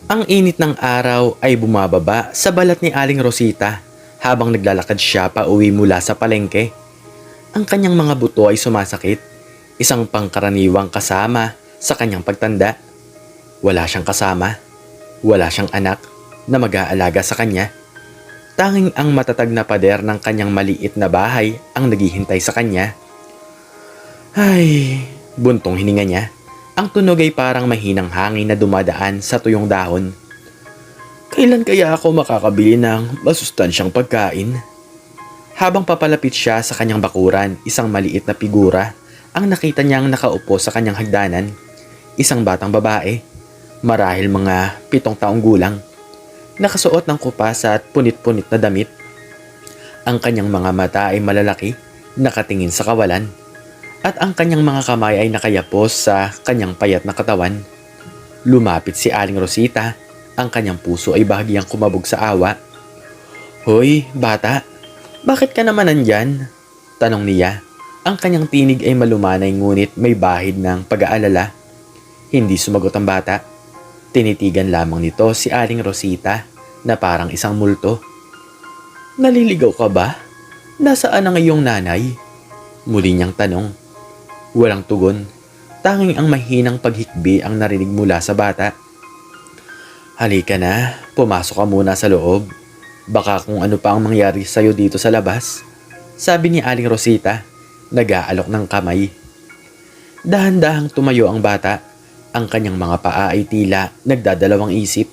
Ang init ng araw ay bumababa sa balat ni Aling Rosita habang naglalakad siya pa uwi mula sa palengke. Ang kanyang mga buto ay sumasakit, isang pangkaraniwang kasama sa kanyang pagtanda. Wala siyang kasama, wala siyang anak na mag-aalaga sa kanya. Tanging ang matatag na pader ng kanyang maliit na bahay ang naghihintay sa kanya. Ay, buntong hininga niya. Ang tunog ay parang mahinang hangin na dumadaan sa tuyong dahon. Kailan kaya ako makakabili ng masustansyang pagkain? Habang papalapit siya sa kanyang bakuran, isang maliit na figura ang nakita niyang nakaupo sa kanyang hagdanan. Isang batang babae, marahil mga 7 taong gulang, nakasuot ng kupas at punit-punit na damit. Ang kanyang mga mata ay malalaki, nakatingin sa kawalan, at ang kanyang mga kamay ay nakayapos sa kanyang payat na katawan. Lumapit si Aling Rosita, ang kanyang puso ay bahagyang kumabog sa awa. "Hoy, bata, bakit ka naman nandyan?" tanong niya. Ang kanyang tinig ay malumanay ngunit may bahid ng pag-aalala. Hindi sumagot ang bata. Tinitigan lamang nito si Aling Rosita na parang isang multo. "Naliligaw ka ba? Nasaan ang iyong nanay?" Muli niyang tanong. Walang tugon, tanging ang mahinang paghikbi ang narinig mula sa bata. "Halika na, pumasok ka muna sa loob. Baka kung ano pa ang mangyari sa'yo dito sa labas," sabi ni Aling Rosita, nag-aalok ng kamay. Dahan-dahang tumayo ang bata, ang kanyang mga paa ay tila nagdadalawang isip.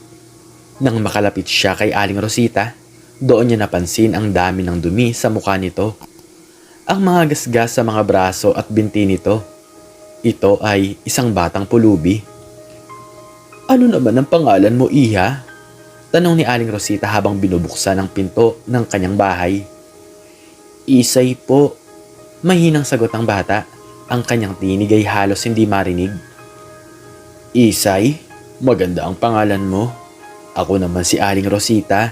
Nang makalapit siya kay Aling Rosita, doon niya napansin ang dami ng dumi sa mukha nito. Ang mga gasgas sa mga braso at binti nito. Ito ay isang batang pulubi. "Ano naman ang pangalan mo, iha?" tanong ni Aling Rosita habang binubuksan ang pinto ng kanyang bahay. "Isay po," mahinang sagot ng bata. Ang kanyang tinig ay halos hindi marinig. "Isay? Maganda ang pangalan mo. Ako naman si Aling Rosita,"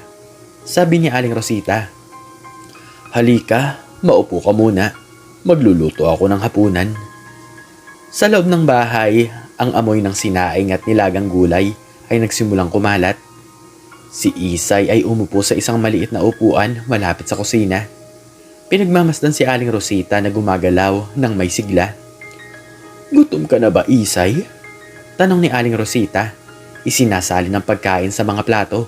sabi ni Aling Rosita. "Halika, maupo ka muna. Magluluto ako ng hapunan." Sa loob ng bahay, ang amoy ng sinaing at nilagang gulay ay nagsimulang kumalat. Si Isay ay umupo sa isang maliit na upuan malapit sa kusina. Pinagmamasdan si Aling Rosita na gumagalaw ng may sigla. "Gutom ka na ba, Isay?" tanong ni Aling Rosita. Isinasali ng pagkain sa mga plato.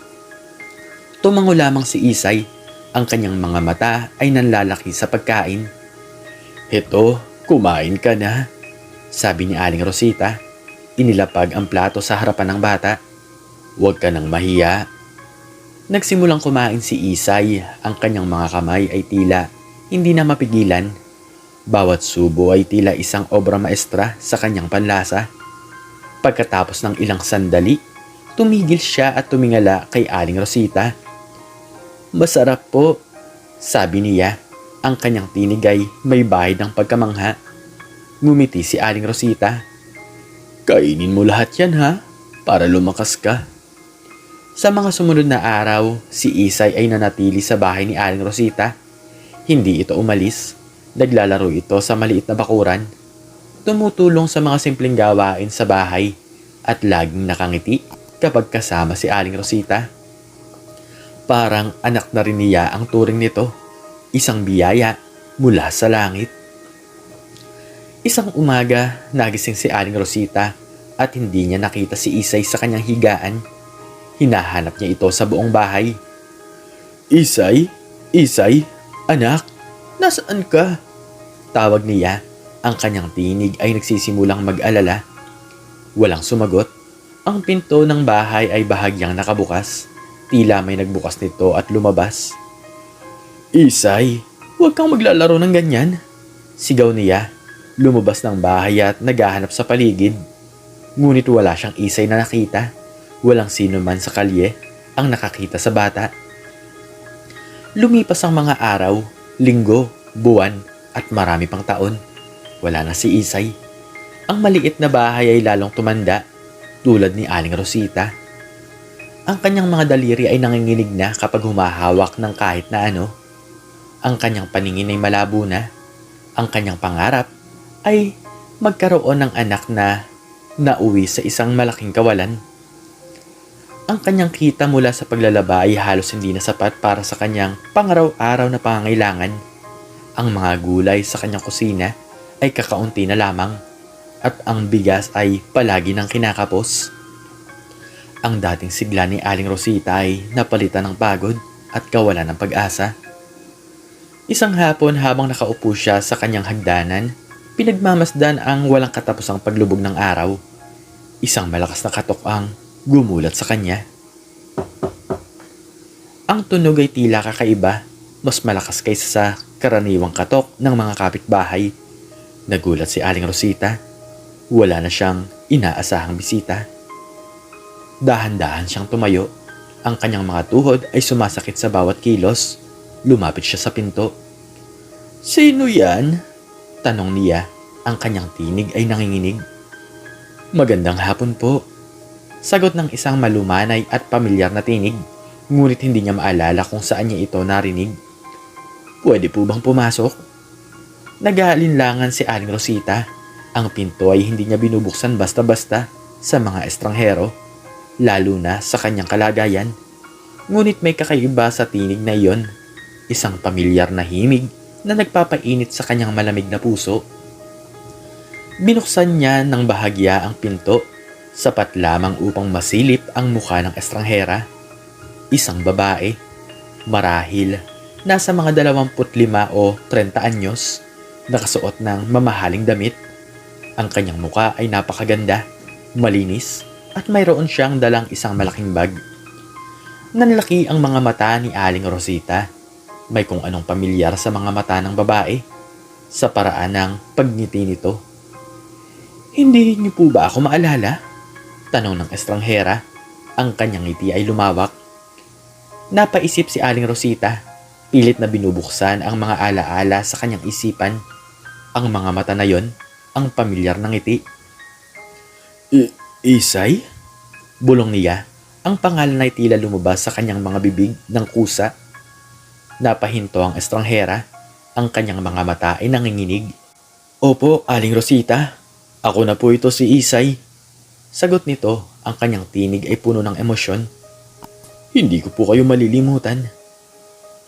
Tumango lamang si Isay. Ang kanyang mga mata ay nanlalaki sa pagkain. "Heto, kumain ka na," sabi ni Aling Rosita. Inilapag ang plato sa harapan ng bata. "Huwag ka nang mahiya." Nagsimulang kumain si Isay. Ang kanyang mga kamay ay tila hindi na mapigilan. Bawat subo ay tila isang obra maestra sa kanyang panlasa. Pagkatapos ng ilang sandali, tumigil siya at tumingala kay Aling Rosita. "Masarap po," sabi niya. Ang kanyang tinig ay may bahid ng pagkamangha. Ngumiti si Aling Rosita. "Kainin mo lahat yan, ha? Para lumakas ka." Sa mga sumunod na araw, si Isay ay nanatili sa bahay ni Aling Rosita. Hindi ito umalis. Naglalaro ito sa maliit na bakuran. Tumutulong sa mga simpleng gawain sa bahay at laging nakangiti kapag kasama si Aling Rosita. Parang anak na rin niya ang turing nito. Isang biyaya mula sa langit. Isang umaga, nagising si Aling Rosita at hindi niya nakita si Isay sa kanyang higaan. Hinahanap niya ito sa buong bahay. "Isay? Isay? Anak? Nasaan ka?" tawag niya. Ang kanyang tinig ay nagsisimulang mag-alala. Walang sumagot. Ang pinto ng bahay ay bahagyang nakabukas. Tila may nagbukas nito at lumabas. "Isay, huwag kang maglalaro ng ganyan," sigaw niya. Lumabas ng bahay at naghahanap sa paligid. Ngunit wala siyang Isay na nakita. Walang sino man sa kalye ang nakakita sa bata. Lumipas ang mga araw, linggo, buwan at marami pang taon. Wala na si Isay. Ang maliit na bahay ay lalong tumanda, tulad ni Aling Rosita. Ang kanyang mga daliri ay nanginginig na kapag humahawak ng kahit na ano. Ang kanyang paningin ay malabo na. Ang kanyang pangarap ay magkaroon ng anak na nauwi sa isang malaking kawalan. Ang kanyang kita mula sa paglalaba ay halos hindi na sapat para sa kanyang pangaraw-araw na pangangailangan. Ang mga gulay sa kanyang kusina ay kakaunti na lamang at ang bigas ay palagi ng kinakapos. Ang dating sigla ni Aling Rosita ay napalitan ng pagod at kawalan ng pag-asa. Isang hapon habang nakaupo siya sa kanyang hagdanan, pinagmamasdan ang walang katapusang paglubog ng araw. Isang malakas na katok ang gumulat sa kanya. Ang tunog ay tila kakaiba, mas malakas kaysa sa karaniwang katok ng mga kapitbahay. Nagulat si Aling Rosita. Wala na siyang inaasahang bisita. Dahan-dahan siyang tumayo. Ang kanyang mga tuhod ay sumasakit sa bawat kilos. Lumapit siya sa pinto. "Sino yan?" tanong niya. Ang kanyang tinig ay nanginginig. "Magandang hapon po." Sagot ng isang malumanay at pamilyar na tinig, ngunit hindi niya maalala kung saan niya ito narinig. "Pwede po bang pumasok?" Nag-aalinlangan si Aling Rosita. Ang pinto ay hindi niya binubuksan basta-basta sa mga estranghero, lalo na sa kanyang kalagayan. Ngunit may kakaiba sa tinig na iyon, isang pamilyar na himig na nagpapainit sa kanyang malamig na puso. Binuksan niya ng bahagya ang pinto, sapat lamang upang masilip ang mukha ng estranghera. Isang babae, marahil nasa mga 25 o 30 anyos, nakasuot ng mamahaling damit. Ang kanyang muka ay napakaganda, malinis, at mayroon siyang dalang isang malaking bag. Nanlaki ang mga mata ni Aling Rosita. May kung anong pamilyar sa mga mata ng babae, sa paraan ng pagngiti nito. "Hindi niyo po ba ako maalala?" tanong ng estranghera. Ang kanyang ngiti ay lumawak. Napaisip si Aling Rosita. Pilit na binubuksan ang mga alaala sa kanyang isipan. Ang mga mata na yon, ang pamilyar na ngiti. Isay?" bulong niya. Ang pangalan ay tila lumabas sa kanyang mga bibig ng kusa. Napahinto ang estranghera. Ang kanyang mga mata ay nanginginig. "Opo, Aling Rosita. Ako na po ito, si Isay." Sagot nito. Ang kanyang tinig ay puno ng emosyon. "Hindi ko po kayo malilimutan."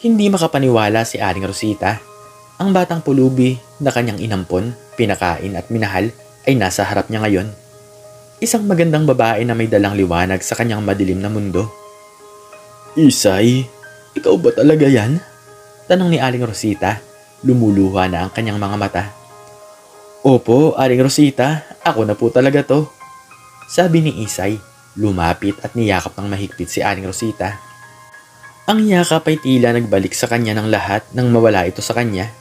Hindi makapaniwala si Aling Rosita. Ang batang pulubi na kanyang inampon, pinakain at minahal ay nasa harap niya ngayon. Isang magandang babae na may dalang liwanag sa kanyang madilim na mundo. "Isay, ikaw ba talaga yan?" tanong ni Aling Rosita. Lumuluha na ang kanyang mga mata. "Opo, Aling Rosita, ako na po talaga to," sabi ni Isay. Lumapit at niyakap ng mahigpit si Aling Rosita. Ang yakap ay tila nagbalik sa kanya ng lahat nang mawala ito sa kanya.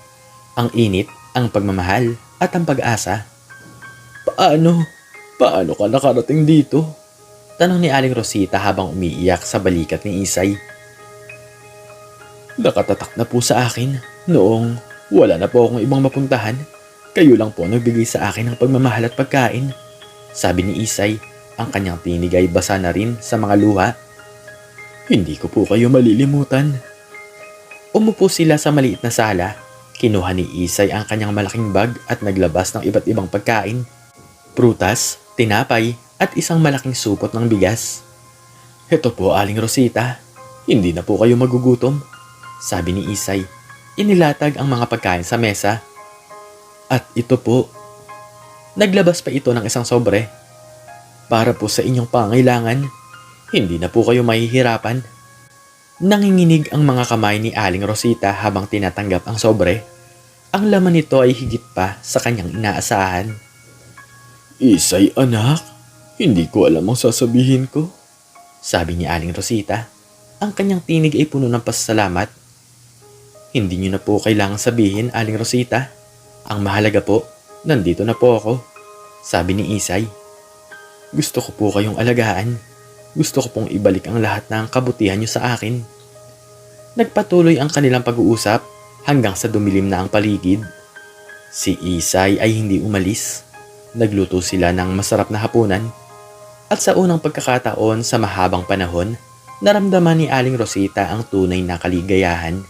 Ang init, ang pagmamahal, at ang pag-asa. Paano ka nakarating dito?" tanong ni Aling Rosita habang umiiyak sa balikat ni Isay. "Nakatatak na po sa akin noong wala na po akong ibang mapuntahan. Kayo lang po nagbigay sa akin ng pagmamahal at pagkain," sabi ni Isay. Ang kanyang tinig ay basa na rin sa mga luha. "Hindi ko po kayo malilimutan." Umupo sila sa maliit na sala. Kinuha ni Isay ang kanyang malaking bag at naglabas ng iba't ibang pagkain. Prutas, tinapay, at isang malaking supot ng bigas. "Ito po, Aling Rosita. Hindi na po kayo magugutom," sabi ni Isay. Inilatag ang mga pagkain sa mesa. "At ito po." Naglabas pa ito ng isang sobre. "Para po sa inyong pangailangan. Hindi na po kayo mahihirapan." Nanginginig ang mga kamay ni Aling Rosita habang tinatanggap ang sobre. Ang laman nito ay higit pa sa kanyang inaasahan. "Isay, anak, hindi ko alam ang sasabihin ko," sabi ni Aling Rosita. Ang kanyang tinig ay puno ng pasasalamat. "Hindi niyo na po kailangang sabihin, Aling Rosita. Ang mahalaga po, nandito na po ako," sabi ni Isay. "Gusto ko po kayong alagaan. Gusto ko pong ibalik ang lahat ng kabutihan niyo sa akin." Nagpatuloy ang kanilang pag-uusap hanggang sa dumilim na ang paligid. Si Isay ay hindi umalis. Nagluto sila ng masarap na hapunan. At sa unang pagkakataon sa mahabang panahon, naramdaman ni Aling Rosita ang tunay na kaligayahan.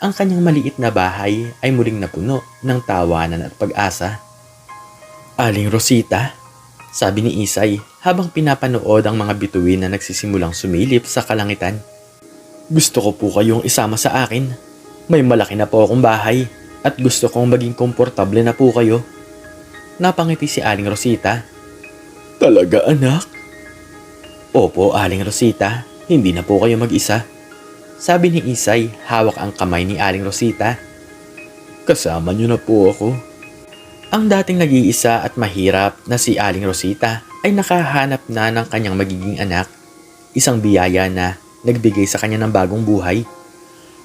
Ang kanyang maliit na bahay ay muling napuno ng tawanan at pag-asa. "Aling Rosita," sabi ni Isay habang pinapanood ang mga bituin na nagsisimulang sumilip sa kalangitan. Gusto ko po kayong isama sa akin. May malaki na po akong bahay at gusto kong maging komportable na po kayo. Napangiti si Aling Rosita. Talaga anak? Opo, Aling Rosita. Hindi na po kayo mag-isa. Sabi ni Isay, hawak ang kamay ni Aling Rosita. Kasama niyo na po ako. Ang dating nag-iisa at mahirap na si Aling Rosita ay nakahanap na ng kanyang magiging anak. Isang biyaya na nagbigay sa kanya ng bagong buhay.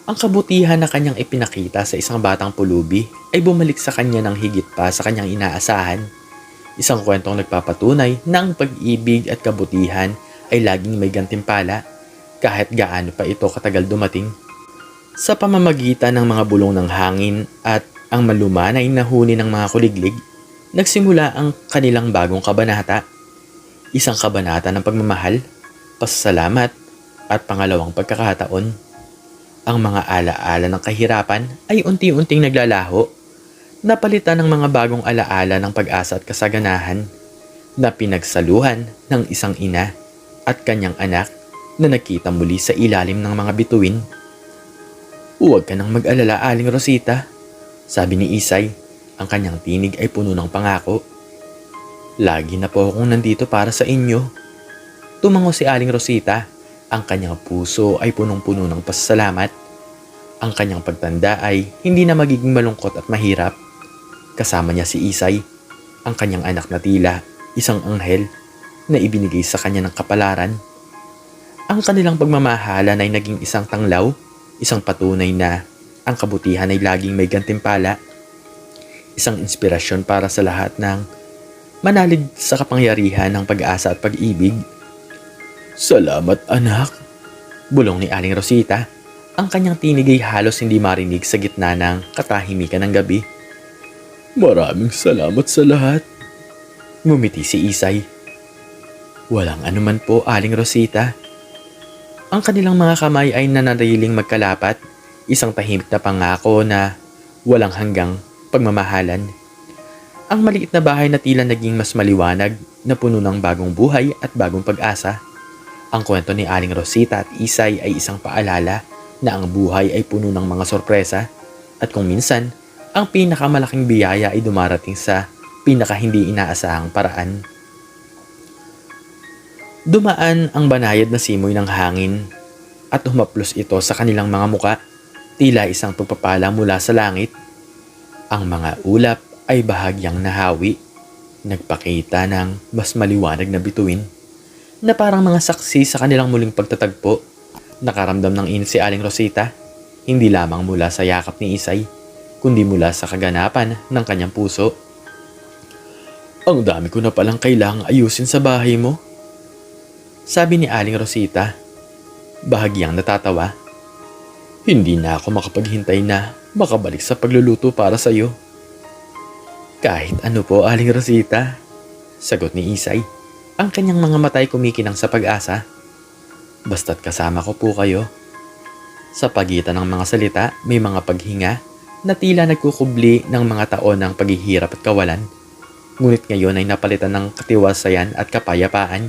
Ang kabutihan na kanyang ipinakita sa isang batang pulubi ay bumalik sa kanya ng higit pa sa kanyang inaasahan. Isang kwentong nagpapatunay na ang pag-ibig at kabutihan ay laging may gantimpala kahit gaano pa ito katagal dumating. Sa pamamagitan ng mga bulong ng hangin at ang malumanay na huni ng mga kuliglig, nagsimula ang kanilang bagong kabanata. Isang kabanata ng pagmamahal, pasasalamat at pangalawang pagkakataon. Ang mga alaala ng kahirapan ay unti-unting naglalaho, napalitan ng mga bagong alaala ng pag-asa at kasaganahan, na pinagsaluhan ng isang ina at kanyang anak na nagkita muli sa ilalim ng mga bituin. Huwag ka nang mag-alala, Aling Rosita, sabi ni Isay. Ang kanyang tinig ay puno ng pangako. Lagi na po akong nandito para sa inyo. Tumango si Aling Rosita. Ang kanyang puso ay punong-puno ng pasasalamat. Ang kanyang pagtanda ay hindi na magiging malungkot at mahirap. Kasama niya si Isay, ang kanyang anak na tila isang anghel na ibinigay sa kanya ng kapalaran. Ang kanilang pagmamahalan ay naging isang tanglaw, isang patunay na ang kabutihan ay laging may gantimpala, isang inspirasyon para sa lahat ng manalig sa kapangyarihan ng pag-asa at pag-ibig. Salamat anak, bulong ni Aling Rosita. Ang kanyang tinig ay halos hindi marinig sa gitna ng katahimikan ng gabi. Maraming salamat sa lahat, ngumiti si Isay. Walang anuman po, Aling Rosita. Ang kanilang mga kamay ay nanatiling magkalapat, isang tahimik na pangako na walang hanggang pagmamahalan. Ang maliit na bahay na tila naging mas maliwanag, na puno ng bagong buhay at bagong pag-asa. Ang kwento ni Aling Rosita at Isay ay isang paalala na ang buhay ay puno ng mga sorpresa at kung minsan, ang pinakamalaking biyaya ay dumarating sa pinaka hindi inaasahang paraan. Dumaan ang banayad na simoy ng hangin at humaplos ito sa kanilang mga muka, tila isang pagpapala mula sa langit. Ang mga ulap ay bahagyang nahawi, nagpakita ng mas maliwanag na bituin na parang mga saksi sa kanilang muling pagtatagpo. Nakaramdam ng init si Aling Rosita, hindi lamang mula sa yakap ni Isay, kundi mula sa kaganapan ng kanyang puso. Ang dami ko na palang kailangang ayusin sa bahay mo, sabi ni Aling Rosita, bahagyang natatawa. Hindi na ako makapaghintay na makabalik sa pagluluto para sa iyo. Kahit ano po, Aling Rosita, sagot ni Isay, ang kanyang mga matay kumikinang sa pag-asa. Basta't kasama ko po kayo. Sa pagitan ng mga salita, may mga paghinga na tila nagkukubli ng mga taon ng paghihirap at kawalan. Ngunit ngayon ay napalitan ng katiwasayan at kapayapaan.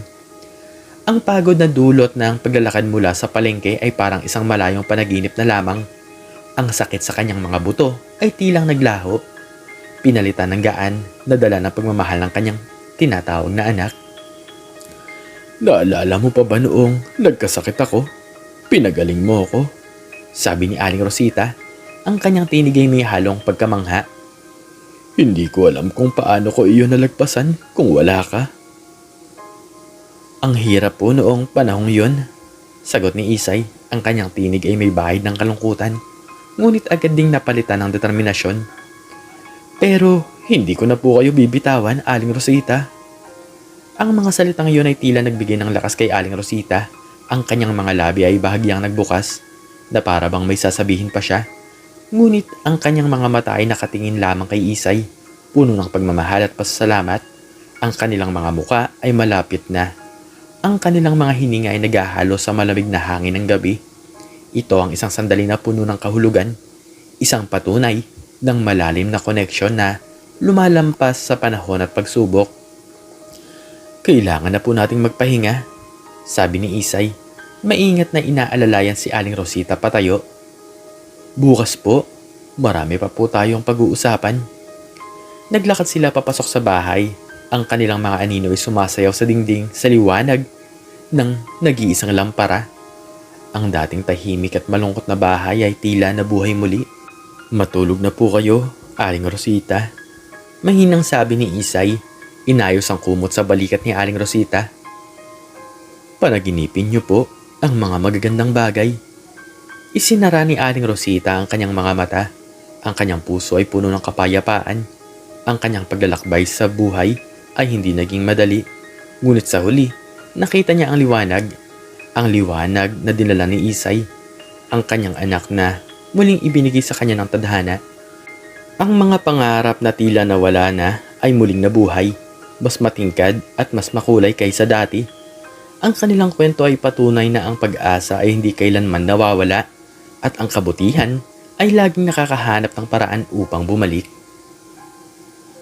Ang pagod na dulot ng paglalakad mula sa palengke ay parang isang malayong panaginip na lamang. Ang sakit sa kanyang mga buto ay tilang naglaho. Pinalitan ng gaan na dala ng pagmamahal ng kanyang tinatawag na anak. Naalala mo pa ba noong nagkasakit ako? Pinagaling mo ako, sabi ni Aling Rosita. Ang kanyang tinig ay may halong pagkamangha. Hindi ko alam kung paano ko iyon nalagpasan kung wala ka. Ang hirap po noong panahong yun, sagot ni Isay. Ang kanyang tinig ay may bahid ng kalungkutan, ngunit agad ding napalitan ng determinasyon. Pero hindi ko na po kayo bibitawan, Aling Rosita. Ang mga salitang iyon ay tila nagbigay ng lakas kay Aling Rosita. Ang kanyang mga labi ay bahagyang nagbukas, na para bang may sasabihin pa siya. Ngunit ang kanyang mga mata ay nakatingin lamang kay Isay, puno ng pagmamahal at pasasalamat. Ang kanilang mga muka ay malapit na. Ang kanilang mga hininga ay naghahalo sa malamig na hangin ng gabi. Ito ang isang sandali na puno ng kahulugan, isang patunay ng malalim na koneksyon na lumalampas sa panahon at pagsubok. Kailangan na po nating magpahinga, sabi ni Isay. Maingat na inaalalayan si Aling Rosita patayo. Bukas po, marami pa po tayong pag-uusapan. Naglakad sila papasok sa bahay. Ang kanilang mga anino ay sumasayaw sa dingding sa liwanag ng nag-iisang lampara. Ang dating tahimik at malungkot na bahay ay tila nabuhay muli. Matulog na po kayo, Aling Rosita. Mahinang sabi ni Isay. Inayos ang kumot sa balikat ni Aling Rosita. Panaginipin niyo po ang mga magagandang bagay. Isinara ni Aling Rosita ang kanyang mga mata. Ang kanyang puso ay puno ng kapayapaan. Ang kanyang paglalakbay sa buhay ay hindi naging madali. Ngunit sa huli, nakita niya ang liwanag. Ang liwanag na dinala ni Isay. Ang kanyang anak na muling ibinigay sa kanya ng tadhana. Ang mga pangarap na tila nawala na ay muling nabuhay. Mas matingkad at mas makulay kaysa dati. Ang kanilang kwento ay patunay na ang pag-asa ay hindi kailanman nawawala at ang kabutihan ay laging nakakahanap ng paraan upang bumalik.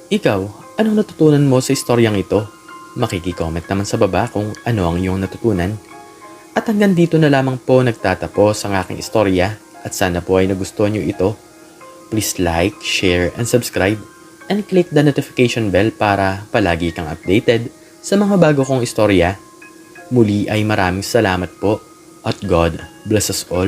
Ikaw, anong natutunan mo sa istoryang ito? Makiki-comment naman sa baba kung ano ang iyong natutunan. At hanggang dito na lamang po nagtatapos ang aking istorya at sana po ay nagustuhan niyo ito. Please like, share, and subscribe and click the notification bell para palagi kang updated sa mga bago kong istorya. Muli ay maraming salamat po at God bless us all.